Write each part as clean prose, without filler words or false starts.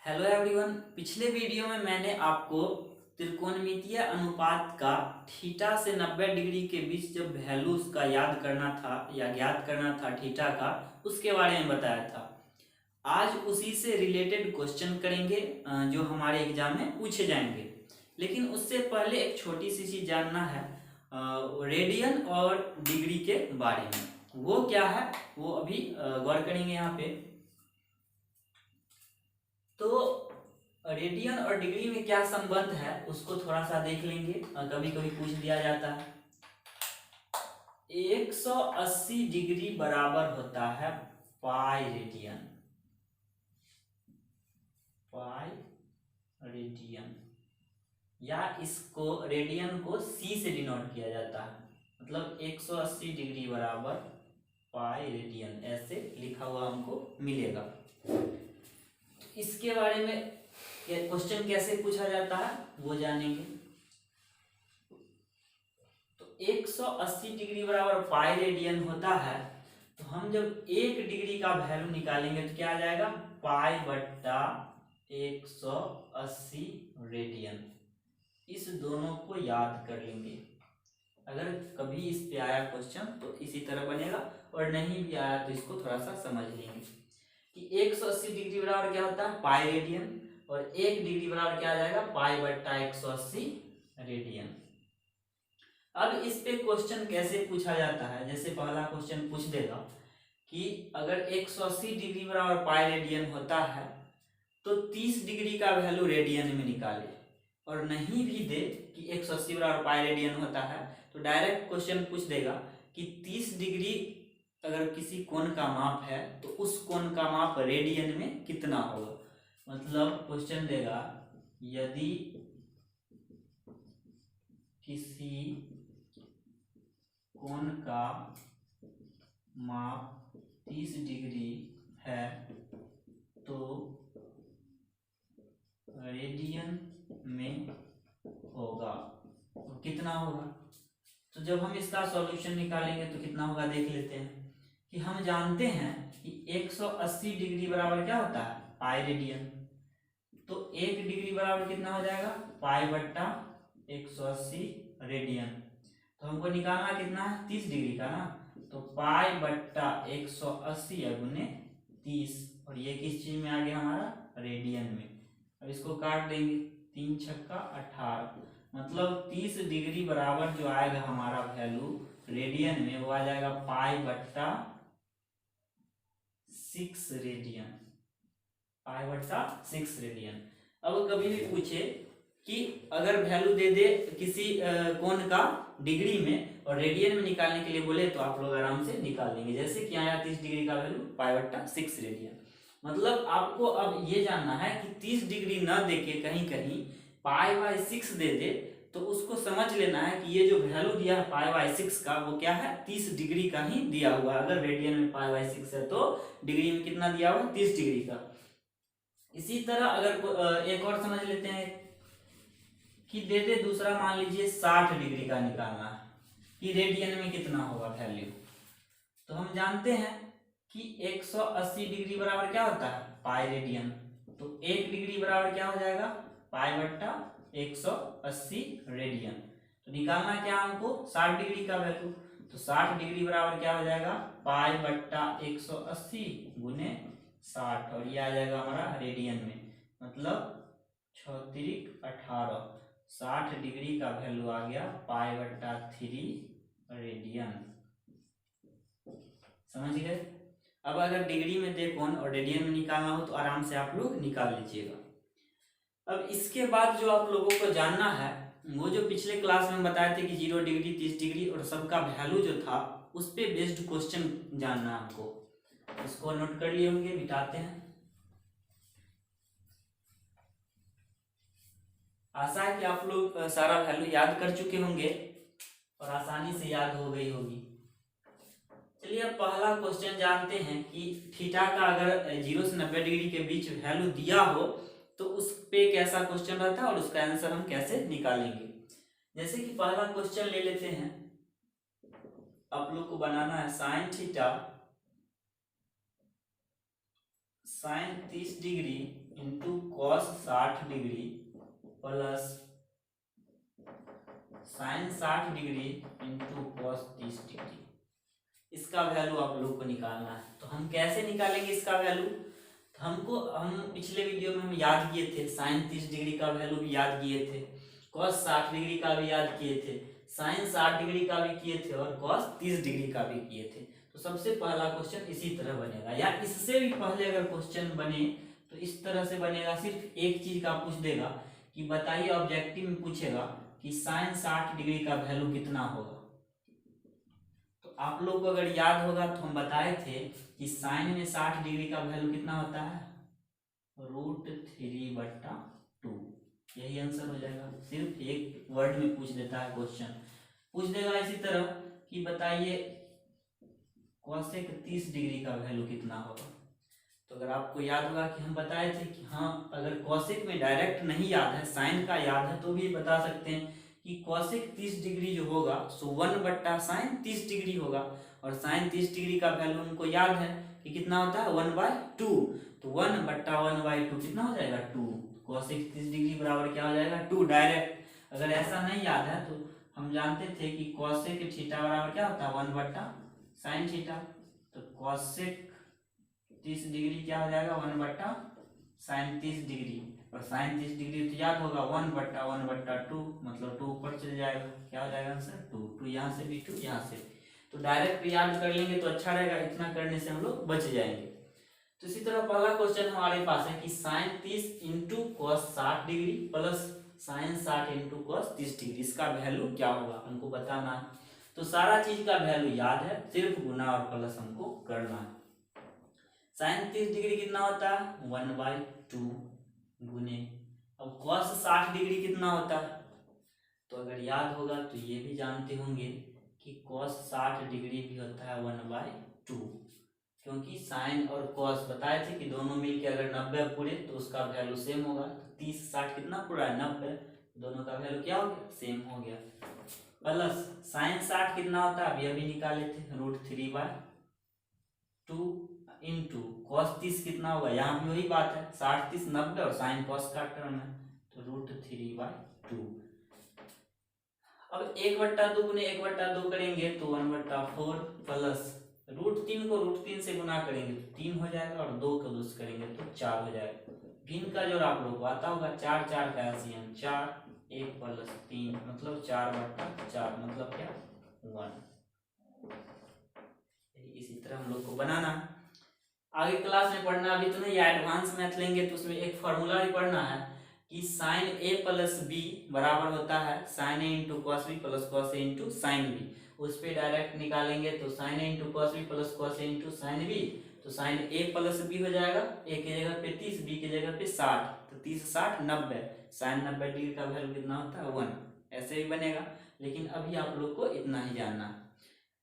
Hello everyone. पिछले video में मैंने आपको त्रिकोणमितीय अनुपात का थीटा से 90 डिग्री के बीच जब वैल्यू उसका याद करना था या ज्ञात करना था थीटा का, उसके बारे में बताया था। आज उसी से रिलेटेड क्वेश्चन करेंगे जो हमारे एग्जाम में पूछे जाएंगे। लेकिन उससे पहले एक छोटी सी चीज़ जानना है, रेडियन और डिग्री के बारे में। वो क्या है वो अभी गौर करेंगे यहाँ पे। तो रेडियन और डिग्री में क्या संबंध है उसको थोड़ा सा देख लेंगे। कभी कभी पूछ दिया जाता है 180 डिग्री बराबर होता है पाई रेडियन। पाई रेडियन या इसको रेडियन को सी से डिनोट किया जाता है, मतलब 180 डिग्री बराबर पाई रेडियन ऐसे लिखा हुआ हमको मिलेगा। इसके बारे में क्वेश्चन कैसे पूछा जाता है वो जानेंगे। तो 180 डिग्री बराबर पाई रेडियन होता है, तो हम जब 1 डिग्री का वैल्यू निकालेंगे तो क्या आ जाएगा, पाई बट्टा 180 रेडियन। इस दोनों को याद कर लेंगे। अगर कभी इस पे आया क्वेश्चन तो इसी तरह बनेगा, और नहीं भी आया तो इसको थोड़ा सा समझ लेंगे कि 180 डिग्री बराबर क्या होता है, पाई रेडियन, और 1 डिग्री बराबर क्या आ जाएगा, पाई बट्टा 180 रेडियन। अब इस पे क्वेश्चन कैसे पूछा जाता है, जैसे पहला क्वेश्चन पूछ देगा कि अगर 180 डिग्री बराबर पाई रेडियन होता है तो 30 डिग्री का वैल्यू रेडियन में निकाले, और नहीं भी दे कि 180 बराबर पाई रेडियन होता है तो डायरेक्ट क्वेश्चन पूछ देगा कि 30 डिग्री अगर किसी कोण का माप है तो उस कोण का माप रेडियन में कितना होगा। मतलब क्वेश्चन देगा यदि किसी कोण का माप 30 डिग्री है तो रेडियन में होगा, तो कितना होगा। तो जब हम इसका सॉल्यूशन निकालेंगे तो कितना होगा देख लेते हैं कि हम जानते हैं कि 180 डिग्री बराबर क्या होता है, पाई रेडियन। तो 1 डिग्री बराबर कितना हो जाएगा, पाई बट्टा 180 रेडियन। तो हमको निकालना कितना है, 30 डिग्री का ना, तो पाई बट्टा 180 गुने 30, और ये किस चीज में आ गया हमारा, रेडियन में। अब इसको काट देंगे, 3 छक्का 18, मतलब 30 डिग्री बराबर जो आएगा हमारा वैल्यू रेडियन में वो आ जाएगा पाई बट्टा 6 रेडियन। पाई बट्टा 6 रेडियन। अब कभी भी पूछे कि अगर वैल्यू दे दे किसी कोण का डिग्री में और रेडियन में निकालने के लिए बोले तो आप लोग आराम से निकाल लेंगे। जैसे कि आया 30 डिग्री का वैल्यू पाई बट्टा 6 रेडियन। मतलब आपको अब ये जानना है कि 30 डिग्री न देके कहीं कहीं पाई बाय 6 दे दे तो उसको समझ लेना है कि ये जो वैल्यू दिया है पाई बाय 6 का वो क्या है, 30 डिग्री का ही दिया हुआ है। अगर रेडियन में पाई बाय 6 है तो डिग्री में कितना दिया हुआ है, 30 डिग्री का। इसी तरह अगर एक और समझ लेते हैं कि दे दे दूसरा, मान लीजिए 60 डिग्री का निकालना है कि रेडियन में कितना होगा वैल्यू। तो हम जानते हैं कि 180 डिग्री बराबर क्या होता है, पाई रेडियन। तो 1 डिग्री बराबर क्या हो जाएगा, पाई बट्टा 180 रेडियन। तो निकालना क्या हमको, 60 डिग्री का वैल्यू। तो 60 डिग्री बराबर क्या हो जाएगा, पाई बट्टा 180 गुने 60, और ये आ जाएगा हमारा रेडियन में, मतलब 18। 60 डिग्री का वैल्यू आ गया पाई बट्टा 3 रेडियन। समझ गए। अब अगर डिग्री में दे कौन और रेडियन में निकालना हो तो आराम से आप लोग निकाल लीजिएगा। अब इसके बाद जो आप लोगों को जानना है वो जो पिछले क्लास में बताए थे कि 0 डिग्री 30 डिग्री और सबका वैल्यू जो था उस पे बेस्ड क्वेश्चन जानना है हमको। इसको नोट कर लिए होंगे, मिटाते हैं। आशा है कि आप लोग सारा वैल्यू याद कर चुके होंगे और आसानी से याद हो गई होगी। चलिए अब पहला क्वेश्चन जानते हैं कि थीटा का अगर 0 से 90 डिग्री के बीच वैल्यू दिया हो तो उस पे कैसा क्वेश्चन रहता है और उसका आंसर हम कैसे निकालेंगे। जैसे कि पहला क्वेश्चन ले लेते हैं, आप लोग को बनाना है sine theta sine 30 degree into 60 degree plus sine 60 degree into cos 30 degree, इसका वैल्यू आप लोग को निकालना है। तो हम कैसे निकालेंगे इसका वैल्यू? तो हम पिछले वीडियो में हम याद किए थे, साइन 30 डिग्री का वैल्यू भी याद किए थे, कॉस 60 डिग्री का भी याद किए थे, साइन 60 डिग्री का भी किए थे और कॉस 30 डिग्री का भी किए थे। तो सबसे पहला क्वेश्चन इसी तरह बनेगा, या इससे भी पहले अगर क्वेश्चन बने तो इस तरह से बनेगा। सिर्फ एक चीज का पूछ देगा कि बताइए, ऑब्जेक्टिव में पूछेगा कि साइन 60 डिग्री का वैल्यू कितना होगा। तो आप लोग को अगर याद होगा तो हम बताए थे कि साइन में 60 डिग्री का वैल्यू कितना होता है, √3/2। यही आंसर हो जाएगा। सिर्फ एक वर्ड में पूछ देता है क्वेश्चन, पूछ देगा इसी तरह कि बताइए कोसेक 30 डिग्री का वैल्यू कितना होगा। तो अगर आपको याद होगा कि हम बताए थे कि हाँ, अगर कोसेक में डायरेक्ट नहीं याद है, साइन का याद है, तो भी बता सकते हैं कि कोसेक 30 डिग्री जो होगा सो 1/sin 30 डिग्री होगा। और साइन 30 डिग्री का वैल्यू हमको याद है कि कितना होता है, 1/2। तो 1/1/2 कितना हो जाएगा, 2। कोसेक 30 डिग्री बराबर क्या हो जाएगा, 2 डायरेक्ट। अगर ऐसा नहीं याद है तो हम जानते थे कि कोसेक थीटा बराबर क्या होता है, 1/sin थीटा। तो कोसेक 30 डिग्री क्या हो जाएगा, 1/sin 30 डिग्री। और साइन 30 डिग्री तो याद होगा 1/1/2, मतलब 2 ऊपर चले जाएगा, क्या हो जाएगा आंसर, 2 यहाँ से भी 2 यहाँ से। तो डायरेक्ट याद कर लेंगे तो अच्छा रहेगा, इतना करने से हम लोग बच जाएंगे। तो इसी तरह पहला क्वेश्चन हमारे पास है कि sine 30 into cos 60 degree plus sine 60 into cos 30 degree, इसका वैल्यू क्या होगा हमको बताना है। तो सारा चीज का वैल्यू याद है, सिर्फ गुना और प्लस हमको करना है। साइन 30 डिग्री कितना होता है, 1/2 गुने, अब कॉस 60 डिग्री कितना होता है, तो अगर याद होगा तो ये भी जानते होंगे कि कॉस 60 डिग्री भी होता है 1/2, क्योंकि साइन और कॉस बताए थे कि दोनों मिलके अगर 90 पूरे तो उसका वैल्यू सेम होगा। तो 30 60 कितना पूरा है, 90, दोनों का वैल्यू क्या हो गया, सेम हो गया। प्लस साइन 60 कितना होता है, अभी निकाले थे, √3/2 इंटू कॉस 30 कितना होगा, यहाँ भी वही बात है, 60 30 90 और साइन कॉस का टर्म है, तो √3/2। अब 1/2 गुने 1/2 करेंगे तो 1/4 प्लस √3 को √3 से गुना करेंगे तो 3 हो जाएगा, और 2 को 2 से करेंगे तो 4 हो जाएगा। भिन्न का जोड़ आप लोग को आता होगा, 4 4 का एलसीएम 4, 1 प्लस 3 मतलब 4/4, मतलब क्या, 1। इसी तरह हम लोग को बनाना, आगे क्लास में पढ़ना, अभी तो नहीं, एडवांस मैथ लेंगे तो उसमें एक फॉर्मूला भी पढ़ना है कि साइन ए प्लस बी बराबर होता है sine A into cos B plus cos A into sine B. उस पर डायरेक्ट निकालेंगे तो sine A into cos B plus cos A into sine B, तो साइन ए प्लस बी हो जाएगा, ए की जगह पे 30, बी की जगह पे 60, तो 30 60 90, साइन 90 डिग्री का वैल्यू कितना होता है, 1। ऐसे ही बनेगा, लेकिन अभी आप लोग को इतना ही जानना है।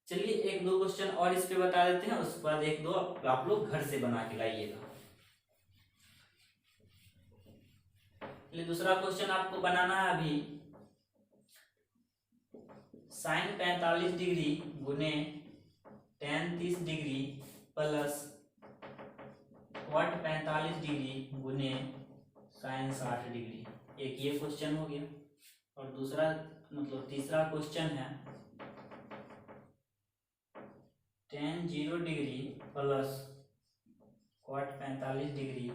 चलिए एक दो क्वेश्चन और इस पे बता देते हैं, उसके बाद एक दो आप लोग घर से बना के लाइएगा। दूसरा क्वेश्चन आपको बनाना है अभी, साइन 45 डिग्री गुने tan 30 degree plus cot 45 degree गुने साइन 60 डिग्री। एक ये क्वेश्चन हो गया, और दूसरा मतलब तीसरा क्वेश्चन है tan 0 degree plus cot 45 degree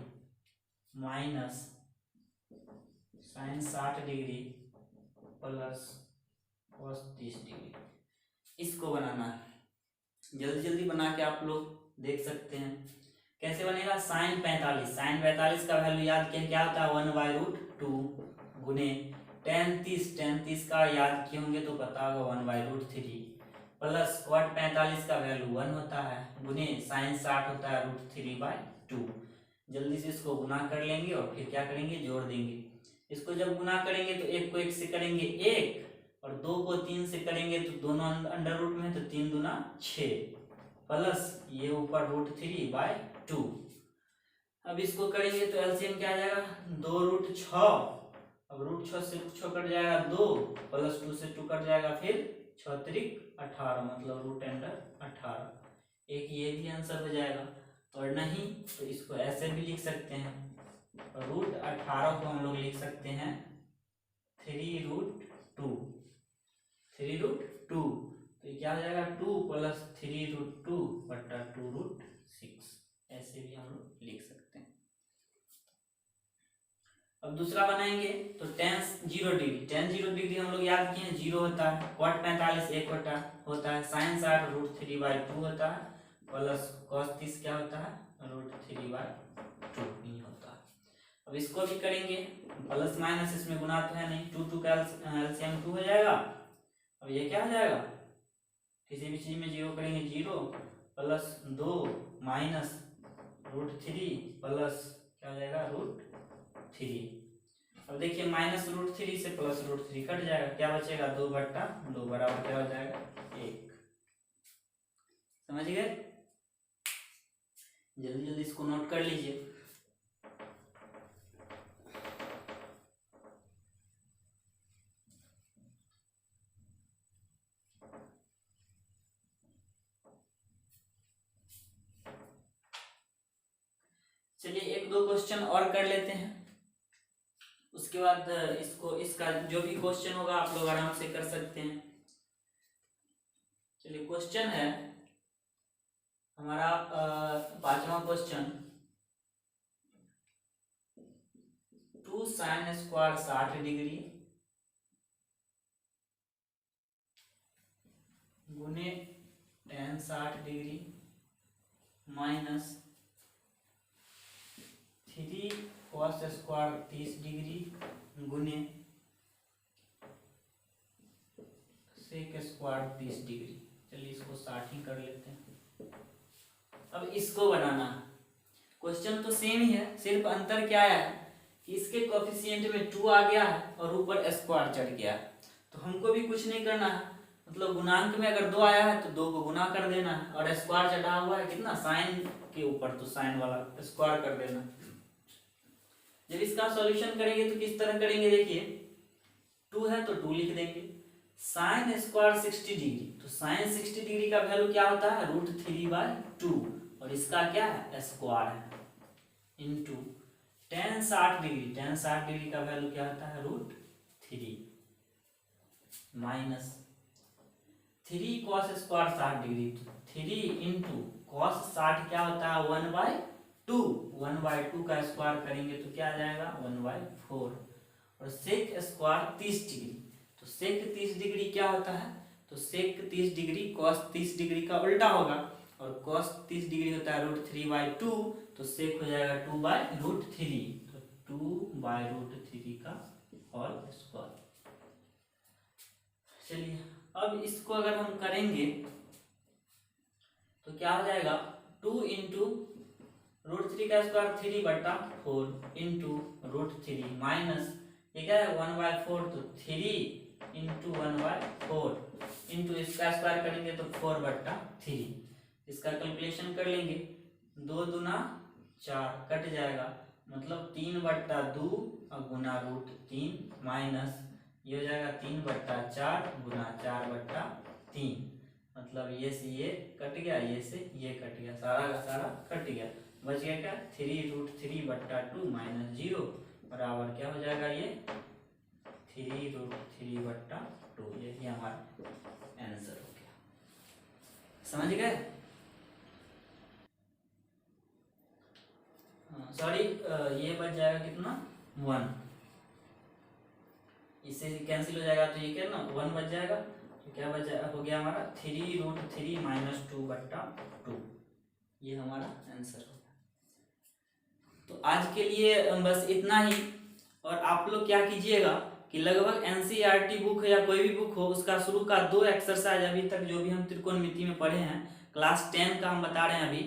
minus sine 60 degree plus cos 30 degree. इसको बनाना है, जल्दी जल्दी बना के आप लोग देख सकते हैं कैसे बनेगा। साइन 45 का वैल्यू याद किया क्या होता है, 1/√2 गुने tan 30 का याद किए होंगे तो पता होगा 1/√3 प्लस कॉट 45 का वैल्यू 1 होता है गुने साइन 60 होता है √3/2। जल्दी से इसको गुना कर लेंगे और फिर क्या करेंगे, जोड़ देंगे। इसको जब गुना करेंगे तो 1 को 1 से करेंगे 1, और 2 को 3 से करेंगे तो दोनों अंडर रूट में, तो 3 दूना 6 प्लस ये ऊपर √3/2। अब इसको करेंगे तो एलसीएम क्या आ जाएगा, 2√6, अब √6 से 6 कट जाएगा 2, प्लस 2 से 2 कट जाएगा, फिर 6 त्रिक 18 मतलब √18। एक ये भी आंसर हो जाएगा, और नहीं तो इसको ऐसे भी लिख सकते हैं √18 को हम लोग लिख सकते हैं 3√2, 3√2, तो ये क्या हो जाएगा 2 + 3√2 बटा 2√6, ऐसे भी हम लोग लिख सकते हैं। अब दूसरा बनाएंगे तो tan 0 डिग्री, tan 0 डिग्री हम लोग याद किए हैं 0 होता है, cot 45 1 होता है, sin 60 √3/2 होता है, प्लस cos 30 क्या होता है √3/2 नहीं होता है। अब इसको भी करेंगे, प्लस माइनस इसमें गुना तो है नहीं, 2 का एलसीएम 2 हो जाएगा। अब ये क्या हो जाएगा, किसी भी चीज में 0 करेंगे 0 प्लस 2 माइनस √3 प्लस क्या हो जाएगा √3। अब देखिए माइनस √3 से प्लस √3 कट जाएगा, क्या बचेगा 2/2 बराबर क्या हो जाएगा 1। समझ गए, जल्दी जल्दी इसको नोट कर लीजिए। चलिए एक दो क्वेश्चन और कर लेते हैं, उसके बाद इसका जो भी क्वेश्चन होगा आप लोग आराम से कर सकते हैं। चलिए क्वेश्चन है हमारा 5वां क्वेश्चन, 2 sin स्क्वायर 60 डिग्री गुने tan 60 degree minus 3 cos square 30 degree गुने sec स्क्वायर 30 डिग्री। चलिए इसको 60 ही कर लेते हैं। अब इसको बनाना, क्वेश्चन तो सेम ही है, सिर्फ अंतर क्या है कि इसके कोएफिशिएंट में 2 आ गया है और ऊपर स्क्वायर चढ़ गया, तो हमको भी कुछ नहीं करना है, मतलब गुणांक में अगर 2 आया है तो 2 को गुना कर देना है, और स्क्वायर चढ़ा हुआ है कितना साइन के ऊपर, तो साइन वाला स्क्वायर कर देना। जब इसका सॉल्यूशन करेंगे तो किस तरह करेंगे, देखिए 2 है तो 2 लिख देंगे, साइन स्क्वायर 60 डिग्री, तो साइन 60 डिग्री का वैल्यू क्या होता है √3/2, और इसका क्या है स्क्वायर है, into tan 60 degree, tan 60 degree का वैल्यू क्या होता है √3 माइनस 3 cos स्क्वायर 60 डिग्री, तो 3 इंटू cos 60 क्या होता है 1/2, 1/2 का स्क्वायर करेंगे तो क्या आ जाएगा 1/4, और सेक स्क्वायर 30 डिग्री, तो सेक 30 डिग्री क्या होता है, तो सेक 30 डिग्री cos 30 डिग्री का उल्टा होगा, और cos 30 डिग्री होता है √3/2, तो सेक हो जाएगा 2/√3, तो 2/√3 का होल स्क्वायर। चलिए अब इसको अगर हम करेंगे तो क्या हो जाएगा 2 इंटू √3 का स्क्वायर 3/4 इंटू √3 माइनस ये क्या है 1/4, तो 3 इंटू 1/4 इंटू इसका स्क्वायर करेंगे तो 4/3, इसका कैलकुलेशन कर लेंगे, 2 दूना 4 कट जाएगा, मतलब 3/2 और गुना √3 माइनस ये हो जाएगा 3/4 गुना 4/3, मतलब ये से ये कट गया, ये से ये कट गया, सारा का सारा कट गया, बच गया क्या 3√3/2 माइनस 0 बराबर क्या हो जाएगा ये 3√3/2, यही हमारा आंसर हो गया। समझ गए, सॉरी ये बच जाएगा कितना 1, इससे कैंसिल हो जाएगा तो ये क्या ना 1 बच जाएगा, तो क्या बचा हो गया हमारा 3√3 माइनस 2/2, ये हमारा आंसर होगा। तो आज के लिए बस इतना ही, और आप लोग क्या कीजिएगा कि लगभग एनसीईआरटी बुक या कोई भी बुक हो उसका शुरू का 2 एक्सरसाइज अभी तक जो भी हम त्रिकोणमिति में पढ़े हैं, क्लास 10 का हम बता रहे हैं अभी,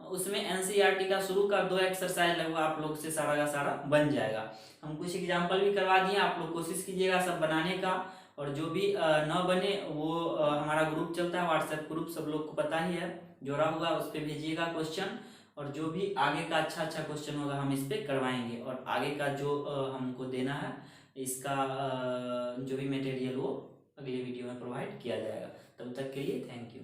उसमें एनसीईआरटी का शुरू का 2 एक्सरसाइज लगभग आप लोग से सारा का सारा बन जाएगा। हम कुछ एग्जाम्पल भी करवा दिए, आप लोग कोशिश कीजिएगा सब बनाने का, और जो भी न बने वो हमारा ग्रुप चलता है व्हाट्सएप ग्रुप, सब लोग को पता ही है, जोड़ा हुआ उस पर भेजिएगा क्वेश्चन, और जो भी आगे का अच्छा अच्छा क्वेश्चन होगा हम इस पर करवाएंगे, और आगे का जो हमको देना है इसका जो भी मटेरियल वो अगले वीडियो में प्रोवाइड किया जाएगा। तब तक के लिए थैंक यू।